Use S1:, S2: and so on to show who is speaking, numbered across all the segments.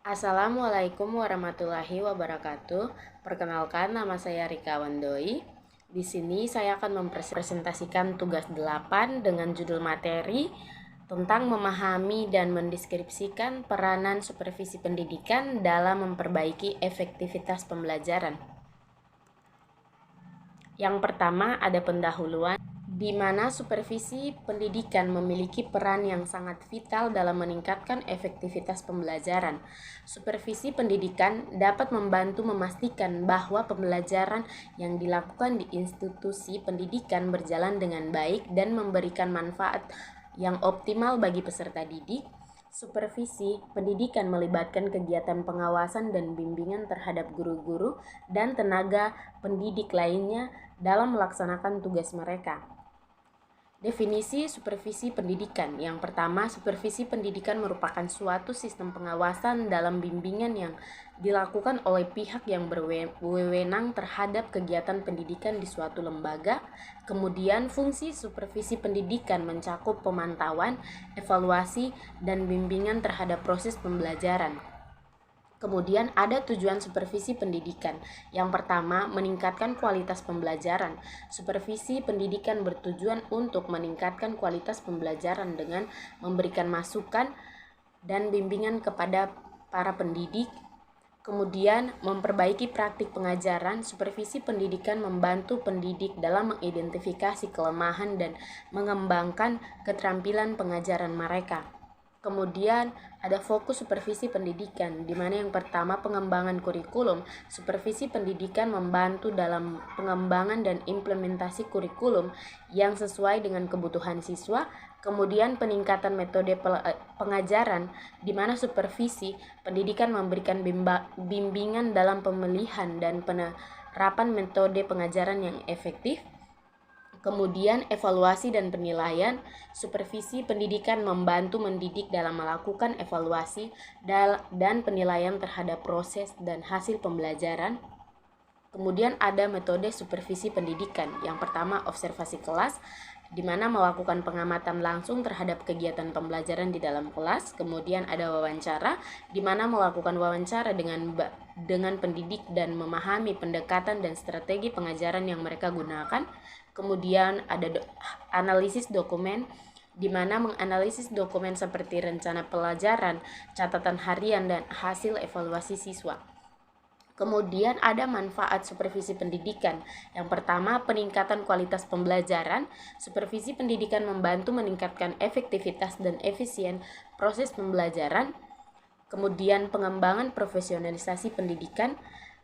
S1: Assalamualaikum warahmatullahi wabarakatuh. Perkenalkan, nama saya Rika Wandoi. Di sini saya akan mempresentasikan tugas 8 dengan judul materi tentang memahami dan mendeskripsikan peranan supervisi pendidikan dalam memperbaiki efektivitas pembelajaran. Yang pertama ada pendahuluan, di mana supervisi pendidikan memiliki peran yang sangat vital dalam meningkatkan efektivitas pembelajaran. Supervisi pendidikan dapat membantu memastikan bahwa pembelajaran yang dilakukan di institusi pendidikan berjalan dengan baik dan memberikan manfaat yang optimal bagi peserta didik. Supervisi pendidikan melibatkan kegiatan pengawasan dan bimbingan terhadap guru-guru dan tenaga pendidik lainnya dalam melaksanakan tugas mereka. Definisi supervisi pendidikan. Yang pertama, supervisi pendidikan merupakan suatu sistem pengawasan dalam bimbingan yang dilakukan oleh pihak yang berwenang terhadap kegiatan pendidikan di suatu lembaga. Kemudian, fungsi supervisi pendidikan mencakup pemantauan, evaluasi, dan bimbingan terhadap proses pembelajaran. Kemudian ada tujuan supervisi pendidikan. Yang pertama, meningkatkan kualitas pembelajaran. Supervisi pendidikan bertujuan untuk meningkatkan kualitas pembelajaran dengan memberikan masukan dan bimbingan kepada para pendidik. Kemudian, memperbaiki praktik pengajaran. Supervisi pendidikan membantu pendidik dalam mengidentifikasi kelemahan dan mengembangkan keterampilan pengajaran mereka. Kemudian ada fokus supervisi pendidikan, di mana yang pertama pengembangan kurikulum. Supervisi pendidikan membantu dalam pengembangan dan implementasi kurikulum yang sesuai dengan kebutuhan siswa. Kemudian peningkatan metode pengajaran, di mana supervisi pendidikan memberikan bimbingan dalam pemilihan dan penerapan metode pengajaran yang efektif. Kemudian evaluasi dan penilaian. Supervisi pendidikan membantu mendidik dalam melakukan evaluasi dan penilaian terhadap proses dan hasil pembelajaran. Kemudian ada metode supervisi pendidikan. Yang pertama, observasi kelas, di mana melakukan pengamatan langsung terhadap kegiatan pembelajaran di dalam kelas. Kemudian ada wawancara, di mana melakukan wawancara dengan pendidik dan memahami pendekatan dan strategi pengajaran yang mereka gunakan. Kemudian ada analisis dokumen, di mana menganalisis dokumen seperti rencana pelajaran, catatan harian, dan hasil evaluasi siswa. Kemudian ada manfaat supervisi pendidikan. Yang pertama, peningkatan kualitas pembelajaran. Supervisi pendidikan membantu meningkatkan efektivitas dan efisien proses pembelajaran. Kemudian pengembangan profesionalisasi pendidikan.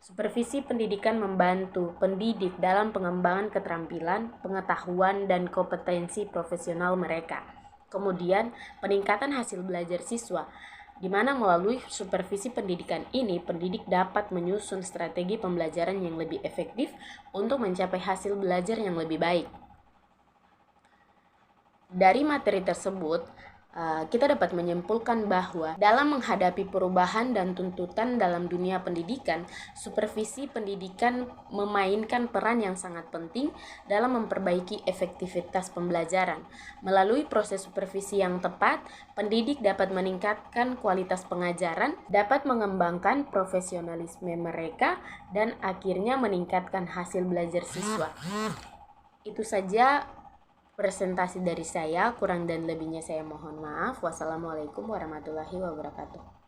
S1: Supervisi pendidikan membantu pendidik dalam pengembangan keterampilan, pengetahuan, dan kompetensi profesional mereka. Kemudian peningkatan hasil belajar siswa, di mana melalui supervisi pendidikan ini, pendidik dapat menyusun strategi pembelajaran yang lebih efektif untuk mencapai hasil belajar yang lebih baik. Dari materi tersebut, kita dapat menyimpulkan bahwa dalam menghadapi perubahan dan tuntutan dalam dunia pendidikan, supervisi pendidikan memainkan peran yang sangat penting dalam memperbaiki efektivitas pembelajaran. Melalui proses supervisi yang tepat, pendidik dapat meningkatkan kualitas pengajaran, dapat mengembangkan profesionalisme mereka, dan akhirnya meningkatkan hasil belajar siswa. Itu saja presentasi dari saya, kurang dan lebihnya saya mohon maaf. Wassalamualaikum warahmatullahi wabarakatuh.